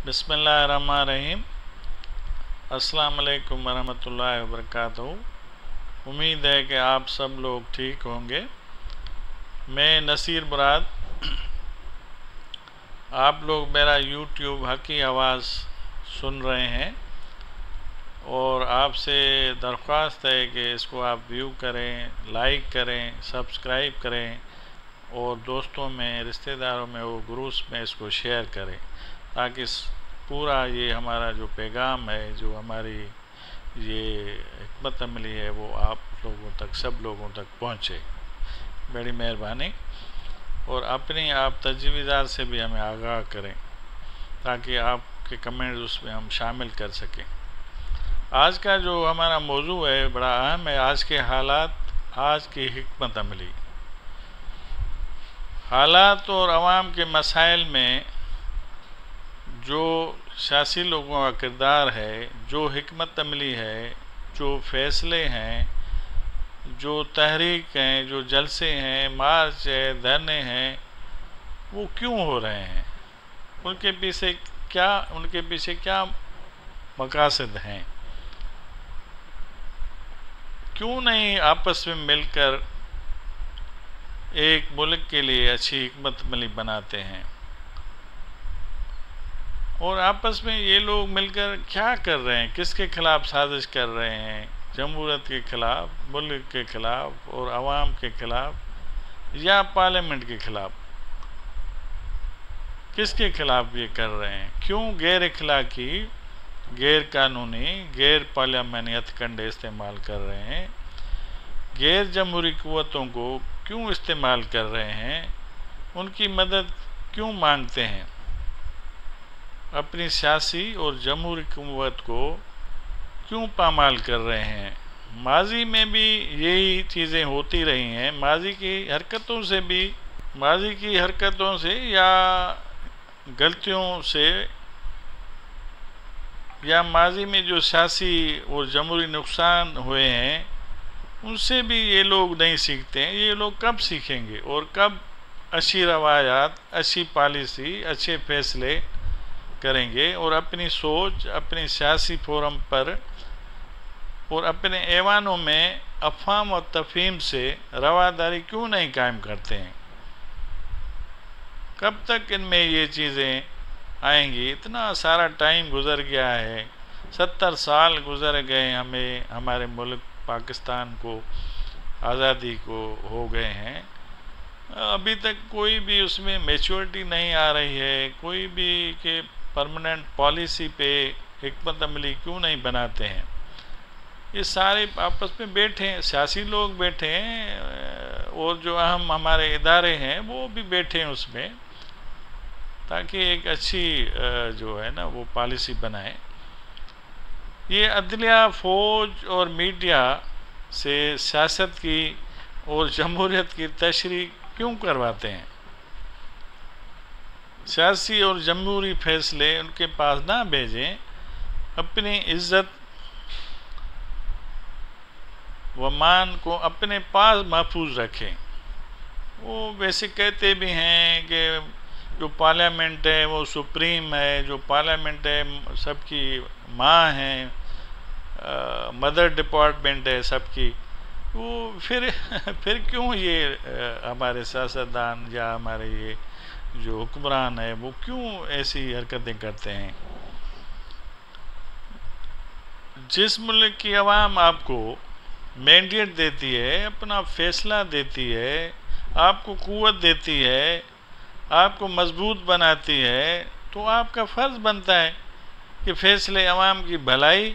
बिस्मिल्लाहिर्रहमानिर्रहीम। अस्सलाम वालेकुम वरहमतुल्लाहि वबरकातुहू। उम्मीद है कि आप सब लोग ठीक होंगे। मैं नसीर मुराद, आप लोग मेरा यूट्यूब हकी आवाज़ सुन रहे हैं और आपसे दरख्वास्त है कि इसको आप व्यू करें, लाइक करें, सब्सक्राइब करें और दोस्तों में, रिश्तेदारों में और ग्रुप्स में इसको शेयर करें ताकि पूरा ये हमारा जो पैगाम है, जो हमारी ये हिकमत अमली है, वो आप लोगों तक, सब लोगों तक पहुँचे। बड़ी मेहरबानी। और अपनी आप तजवीज़ात से भी हमें आगाह करें ताकि आपके कमेंट्स उसमें हम शामिल कर सकें। आज का जो हमारा मौजू है बड़ा अहम है। आज के हालात, आज की हिकमत अमली, हालात और आवाम के मसाइल में जो सियासी लोगों का किरदार है, जो हिकमत अमली है, जो फ़ैसले हैं, जो तहरीक हैं, जो जलसे हैं, मार्च है, धरने हैं, वो क्यों हो रहे हैं? उनके पीछे क्या मकासद हैं? क्यों नहीं आपस में मिलकर एक मुल्क के लिए अच्छी हिकमत अमली बनाते हैं? और आपस में ये लोग मिलकर क्या कर रहे हैं? किसके खिलाफ साजिश कर रहे हैं? जमहूरियत के खिलाफ, मुल्क के खिलाफ और आवाम के खिलाफ या पार्लियामेंट के खिलाफ? किसके खिलाफ ये कर रहे हैं? क्यों गैर अखलाकी, गैर कानूनी, गैर पार्लियामानी हथकंडे इस्तेमाल कर रहे हैं? गैर जमहूरी क़ुव्वतों को क्यों इस्तेमाल कर रहे हैं? उनकी मदद क्यों मांगते हैं? अपनी सियासी और जमहूरी क़ुव्वत को क्यों पामाल कर रहे हैं? माजी में भी यही चीज़ें होती रही हैं। माजी की हरकतों से या गलतियों से या माजी में जो सियासी और जमहूरी नुकसान हुए हैं उनसे भी ये लोग नहीं सीखते हैं। ये लोग कब सीखेंगे और कब अच्छी रवायात, अच्छी पॉलिसी, अच्छे फैसले करेंगे और अपनी सोच, अपनी सियासी फोरम पर और अपने ऐवानों में अफ़वाम और तफ़हीम से रवादारी क्यों नहीं कायम करते हैं? कब तक इनमें ये चीज़ें आएंगी? इतना सारा टाइम गुज़र गया है, 70 साल गुज़र गए, हमें, हमारे मुल्क पाकिस्तान को आज़ादी को हो गए हैं। अभी तक कोई भी उसमें मैच्योरिटी नहीं आ रही है। कोई भी के परमानेंट पॉलिसी पे हिकमत अमली क्यों नहीं बनाते हैं? ये सारे आपस में बैठे हैं, सियासी लोग बैठे हैं और जो अहम हमारे इदारे हैं वो भी बैठे हैं उसमें, ताकि एक अच्छी जो है ना वो पॉलिसी बनाए। ये अदलिया, फ़ौज और मीडिया से सियासत की और जमहूरियत की तशरीह क्यों करवाते हैं? सियासी और जमहूरी फैसले उनके पास ना भेजें, अपनी इज़्ज़त व मान को अपने पास महफूज रखें। वो वैसे कहते भी हैं कि जो पार्लियामेंट है वो सुप्रीम है, जो पार्लियामेंट है सबकी माँ है, मदर डिपार्टमेंट है सबकी। वो फिर क्यों ये हमारे सियासतदान या हमारे ये जो हुक्मरान है वो क्यों ऐसी हरकतें करते हैं? जिस मुल्क की आवाम आपको मैंडेट देती है, अपना फैसला देती है, आपको क़ुव्वत देती है, आपको मजबूत बनाती है, तो आपका फ़र्ज़ बनता है कि फ़ैसले आवाम की भलाई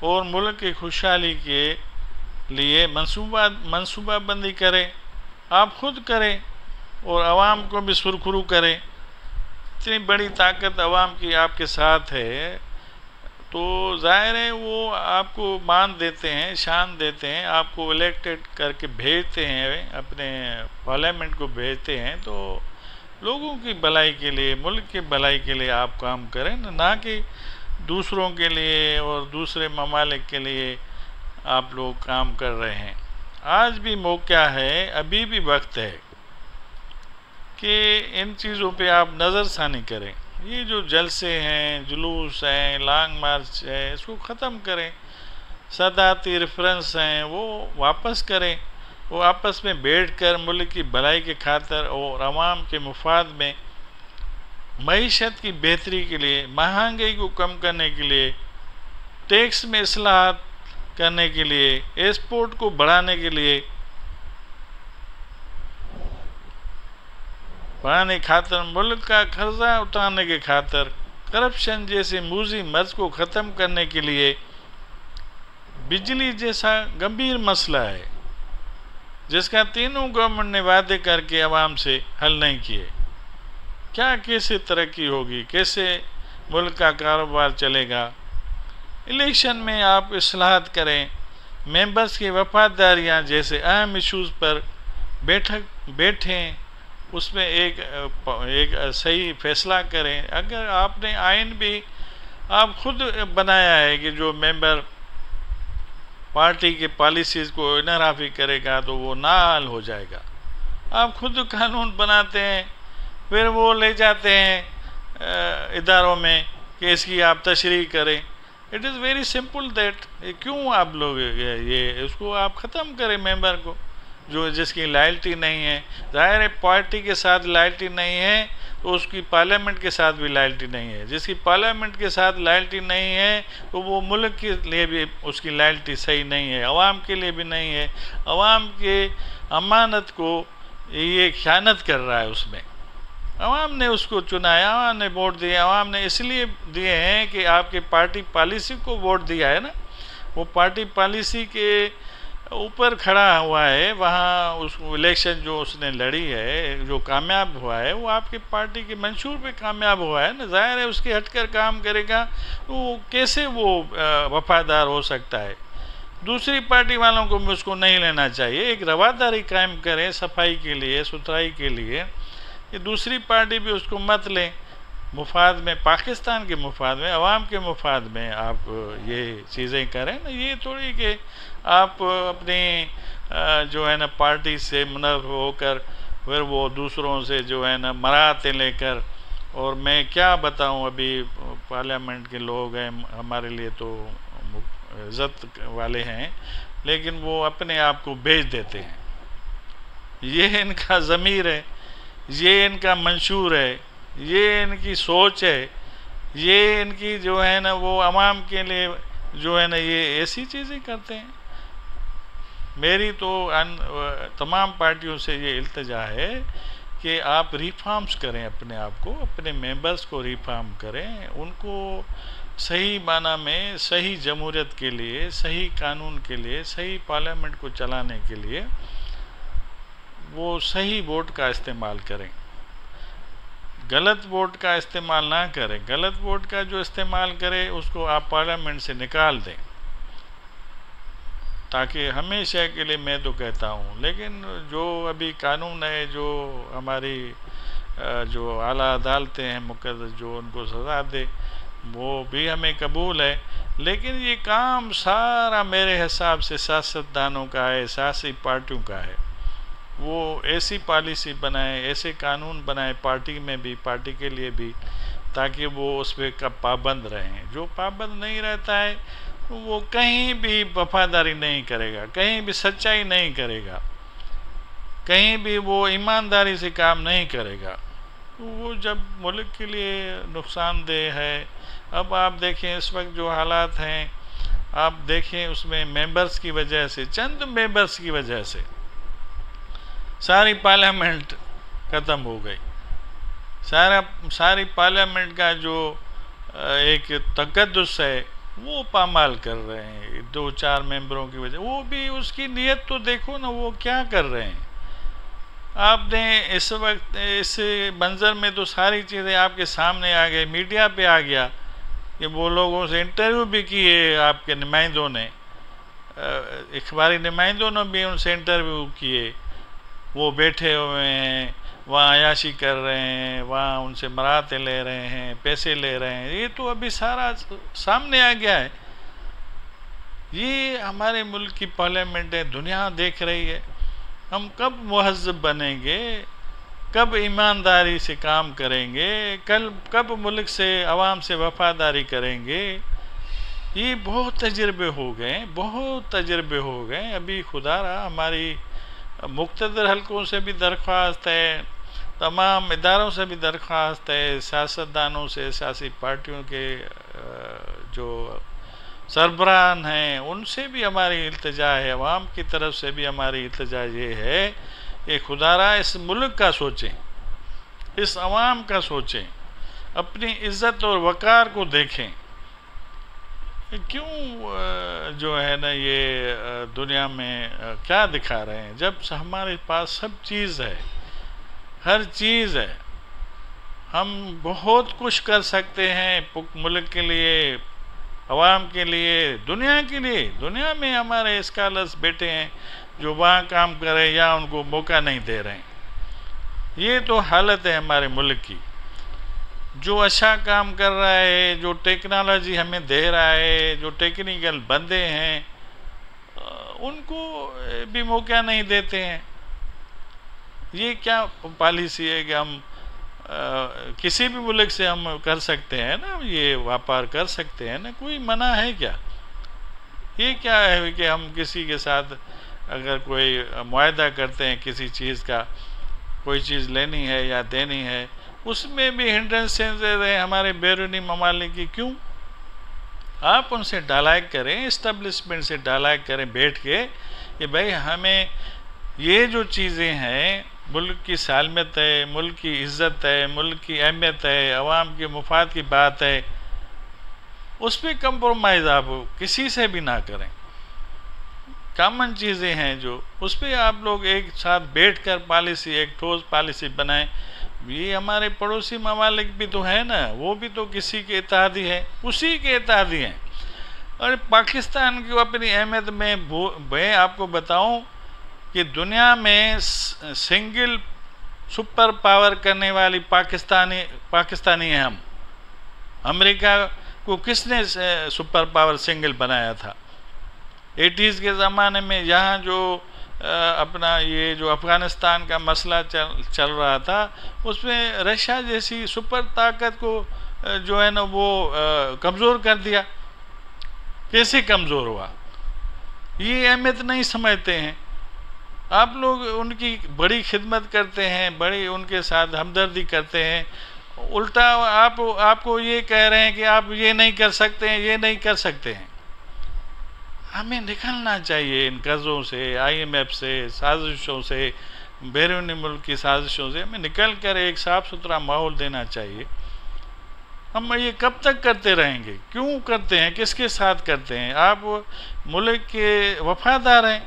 और मुल्क की खुशहाली के लिए मंसूबाबंदी करें। आप खुद करें और आवाम को भी सुरखरू करें। इतनी बड़ी ताकत आवाम की आपके साथ है तो ज़ाहिर है वो आपको मान देते हैं, शान देते हैं, आपको इलेक्टेड करके भेजते हैं, अपने पार्लियामेंट को भेजते हैं। तो लोगों की भलाई के लिए, मुल्क की भलाई के लिए आप काम करें, ना कि दूसरों के लिए और दूसरे ममालिक के लिए आप लोग काम कर रहे हैं। आज भी मौका है, अभी भी वक्त है कि इन चीज़ों पे आप नज़रसानी करें ये जो जलसे हैं, जुलूस हैं, लॉन्ग मार्च है, इसको ख़त्म करें। सदाती रेफरेंस हैं वो वापस करें। वो आपस में बैठ कर मुल्क की भलाई के खातिर और आवाम के मुफाद में, मईशत की बेहतरी के लिए, महंगाई को कम करने के लिए, टैक्स में इस्लाहत करने के लिए, एक्सपोर्ट को बढ़ाने के लिए, बढ़ाने खातर, मुल्क का कर्जा उतारने के खातर, करप्शन जैसे मूजी मर्ज को ख़त्म करने के लिए, बिजली जैसा गंभीर मसला है जिसका तीनों गवर्नमेंट ने वादे करके आवाम से हल नहीं किए। क्या कैसे तरक्की होगी, कैसे मुल्क का कारोबार चलेगा? इलेक्शन में आप इस्लाहत करें, मेंबर्स की वफादारियां जैसे अहम इश्यूज़ पर बैठें, उसमें एक सही फैसला करें। अगर आपने आइन भी आप खुद बनाया है कि जो मेंबर पार्टी के पॉलिसीज़ को इनहराफी करेगा तो वो नाअहल हो जाएगा। आप खुद कानून बनाते हैं, फिर वो ले जाते हैं इदारों में कि इसकी आप तशरीह करें। It is very simple that, क्यों आप लोग ये उसको आप ख़त्म करें मेंबर को, जो जिसकी लॉयल्टी नहीं है। ज़ाहिर है पार्टी के साथ लॉयल्टी नहीं है तो उसकी पार्लियामेंट के साथ भी लॉयल्टी नहीं है। जिसकी पार्लियामेंट के साथ लॉयल्टी नहीं है तो वो मुल्क के लिए भी उसकी लॉयल्टी सही नहीं है, अवाम के लिए भी नहीं है। अवाम के अमानत को ये ख़यानत कर रहा है। उसमें अवाम ने उसको चुना है, अवाम ने वोट दिए, अवाम ने इसलिए दिए हैं कि आपके पार्टी पॉलिसी को वोट दिया है ना, वो पार्टी पॉलिसी के ऊपर खड़ा हुआ है। वहाँ उस इलेक्शन जो उसने लड़ी है, जो कामयाब हुआ है, वो आपकी पार्टी के मंशूर पे कामयाब हुआ है ना। ज़ाहिर है उसके हटकर काम करेगा तो कैसे वो वफादार हो सकता है? दूसरी पार्टी वालों को भी उसको नहीं लेना चाहिए। एक रवादारी कायम करें सफाई के लिए, सुथराई के लिए, कि दूसरी पार्टी भी उसको मत लें। मुफाद में, पाकिस्तान के मुफाद में, अवाम के मुफाद में आप ये चीज़ें करें ना। ये थोड़ी कि आप अपनी जो है ना पार्टी से मुनफ़ होकर फिर वो दूसरों से जो है ना मराहते लेकर, और मैं क्या बताऊं, अभी पार्लियामेंट के लोग हैं हमारे लिए तो इज़्ज़त वाले हैं, लेकिन वो अपने आप को बेच देते हैं। ये इनका ज़मीर है, ये इनका मंशूर है, ये इनकी सोच है, ये इनकी जो है ना वो आवाम के लिए जो है ना ये ऐसी चीज़ें करते हैं। मेरी तो तमाम पार्टियों से ये इल्तिजा है कि आप रिफॉर्म्स करें अपने आप को, अपने मेंबर्स को रिफॉर्म करें, उनको सही माना में सही जमहूरियत के लिए, सही कानून के लिए, सही पार्लियामेंट को चलाने के लिए वो सही वोट का इस्तेमाल करें, गलत वोट का इस्तेमाल ना करें। गलत वोट का जो इस्तेमाल करे उसको आप पार्लियामेंट से निकाल दें, ताकि हमेशा के लिए, मैं तो कहता हूँ। लेकिन जो अभी कानून है, जो हमारी जो आला अदालतें हैं मुकद्दस, जो उनको सज़ा दे, वो भी हमें कबूल है। लेकिन ये काम सारा मेरे हिसाब से सियासतदानों का है, सियासी पार्टियों का है। वो ऐसी पॉलिसी बनाए, ऐसे कानून बनाए पार्टी में भी, पार्टी के लिए भी, ताकि वो उस पर का पाबंद रहें। जो पाबंद नहीं रहता है वो कहीं भी वफादारी नहीं करेगा, कहीं भी सच्चाई नहीं करेगा, कहीं भी वो ईमानदारी से काम नहीं करेगा। तो वो जब मुल्क के लिए नुकसानदेह है। अब आप देखें इस वक्त जो हालात हैं, आप देखें उसमें मेंबर्स की वजह से, चंद मेंबर्स की वजह से सारी पार्लियामेंट ख़त्म हो गई। सारी पार्लियामेंट का जो एक तकद्दुस है वो पामाल कर रहे हैं 2-4 मेंबरों की वजह। वो भी उसकी नीयत तो देखो ना, वो क्या कर रहे हैं। आपने इस वक्त इस मंज़र में तो सारी चीज़ें आपके सामने आ गई, मीडिया पे आ गया कि वो लोगों से इंटरव्यू भी किए आपके नुमाइंदों ने, इखबारी नुमाइंदों ने भी उनसे इंटरव्यू किए। वो बैठे हुए हैं वहाँ, अयाशी कर रहे हैं, वहाँ उनसे मराहते ले रहे हैं, पैसे ले रहे हैं। ये तो अभी सारा सामने आ गया है। ये हमारे मुल्क की पार्लियामेंट है, दुनिया देख रही है। हम कब मुहज़्ज़ब बनेंगे? कब ईमानदारी से काम करेंगे, कब मुल्क से अवाम से वफादारी करेंगे। ये बहुत तजर्बे हो गए, बहुत तजर्बे हो गए। अभी खुदा रहा हमारी मुक़्तदर हलकों से भी दरख्वास्त है, तमाम इदारों से भी दरख्वास्त है, सियासतदानों से, सियासी पार्टियों के जो सरबराहान हैं उनसे भी हमारी इल्तिजा है, अवाम की तरफ से भी हमारी इल्तिजा ये है कि खुदारा इस मुल्क का सोचें, इस अवाम का सोचें, अपनी इज़्ज़त और वक़ार को देखें। क्यों जो है ना ये दुनिया में क्या दिखा रहे हैं, जब हमारे पास सब चीज़ है, हर चीज़ है, हम बहुत कुछ कर सकते हैं मुल्क के लिए, अवाम के लिए, दुनिया के लिए। दुनिया में हमारे स्कॉलर्स बैठे हैं जो वहाँ काम करें या उनको मौका नहीं दे रहे हैं। ये तो हालत है हमारे मुल्क की। जो अच्छा काम कर रहा है, जो टेक्नोलॉजी हमें दे रहा है, जो टेक्निकल बंदे हैं, उनको भी मौका नहीं देते हैं। ये क्या पॉलिसी है कि हम किसी भी मुल्क से हम कर सकते हैं ना, ये व्यापार कर सकते हैं ना, कोई मना है क्या? ये क्या है कि हम किसी के साथ अगर कोई मुआहदा करते हैं किसी चीज़ का, कोई चीज़ लेनी है या देनी है, उसमें भी हिंड्रेंसेस दे रहे हैं हमारे बैरूनी ममालिक की। क्यों? आप उनसे डायलॉग करें, इस्टेब्लिशमेंट से डायलॉग करें बैठ के कि भाई हमें ये जो चीज़ें हैं, मुल्क की सालमत है, मुल्क की इज़्ज़त है, मुल्क की अहमियत है, अवाम के मुफाद की बात है, उस पर कंप्रोमाइज़ आप किसी से भी ना करें। कॉमन चीज़ें हैं जो, उस पर आप लोग एक साथ बैठकर पॉलिसी, एक ठोस पॉलिसी बनाएं। ये हमारे पड़ोसी ममालिक भी तो है ना, वो भी तो किसी के इत्तेहादी है, उसी के इत्तेहादी हैं। और पाकिस्तान की अपनी अहमियत में मैं आपको बताऊं कि दुनिया में सिंगल सुपर पावर करने वाली पाकिस्तानी हैं हम। अमेरिका को किसने सुपर पावर सिंगल बनाया था? 80s के ज़माने में यहाँ जो अपना ये जो अफ़गानिस्तान का मसला चल रहा था, उसमें रशिया जैसी सुपर ताकत को जो है ना वो कमज़ोर कर दिया। कैसे कमज़ोर हुआ? ये अहमियत नहीं समझते हैं। आप लोग उनकी बड़ी खिदमत करते हैं, बड़ी उनके साथ हमदर्दी करते हैं, उल्टा आपको ये कह रहे हैं कि आप ये नहीं कर सकते हैं, ये नहीं कर सकते हैं। हमें निकलना चाहिए इन कर्ज़ों से, IMF से, साजिशों से, बैरूनी मुल्क की साजिशों से हमें निकल कर एक साफ़ सुथरा माहौल देना चाहिए। हम ये कब तक करते रहेंगे? क्यों करते हैं? किसके साथ करते हैं? आप मुल्क के वफादार हैं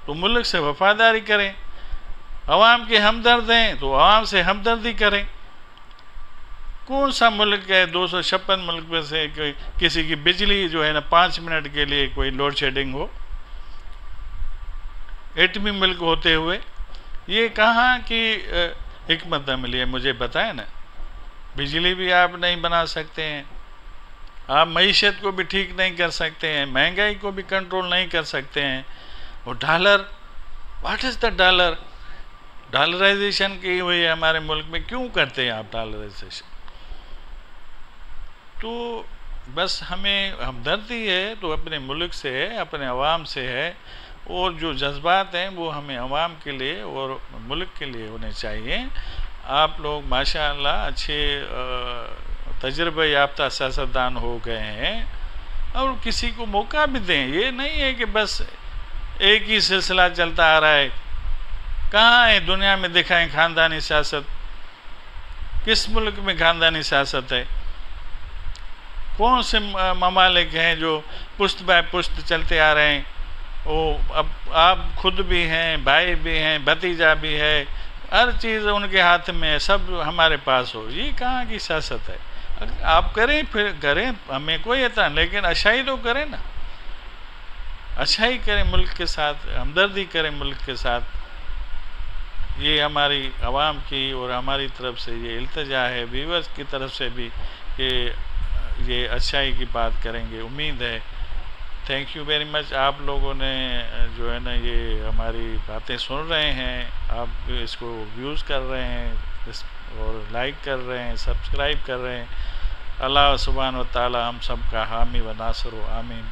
तो मुल्क से वफादारी करें, अवाम के हमदर्द हैं तो अवाम से हमदर्दी करें। कौन सा मुल्क है 256 मुल्क में से किसी की बिजली जो है ना 5 मिनट के लिए कोई लोड शेडिंग हो, एटमी मुल्क होते हुए? ये कहाँ की हिकमत मिली है? मुझे बताएं ना। बिजली भी आप नहीं बना सकते हैं, आप मईशत को भी ठीक नहीं कर सकते हैं, महंगाई को भी कंट्रोल नहीं कर सकते हैं। और dollar, what is the dollar? Dollarisation की हुई है हमारे मुल्क में। क्यों करते हैं आप डॉलराइजेशन? तो बस हमें हमदर्दी है तो अपने मुल्क से है, अपने अवाम से है, और जो जज्बात हैं वो हमें अवाम के लिए और मुल्क के लिए होने चाहिए। आप लोग माशाअल्लाह अच्छे तजर्बा याफ्ता सियासतदान हो गए हैं और किसी को मौका भी दें। ये नहीं है कि बस एक ही सिलसिला चलता आ रहा है। कहाँ है दुनिया में दिखाएं ख़ानदानी सियासत? किस मुल्क में ख़ानदानी सियासत है? कौन से ममालिक हैं जो पुश्त बाय पुश्त चलते आ रहे हैं? वो अब आप खुद भी हैं, भाई भी हैं, भतीजा भी है, हर चीज़ उनके हाथ में है, सब हमारे पास हो। ये कहाँ की सियासत है? आप करें, फिर करें, हमें कोई एतराज़, लेकिन अच्छाई तो करें ना, अच्छाई करें, मुल्क के साथ हमदर्दी करें, मुल्क के साथ। ये हमारी आवाम की और हमारी तरफ से ये इल्तिजा है, व्यूअर्स की तरफ से भी कि ये अच्छाई की बात करेंगे, उम्मीद है। Thank you very much. आप लोगों ने जो है ना ये हमारी बातें सुन रहे हैं, आप इसको व्यूज़ कर रहे हैं, और लाइक कर रहे हैं, सब्सक्राइब कर रहे हैं। अल्लाह सुब्हान व तआला हम सब का हामी व नासिर व आमीन।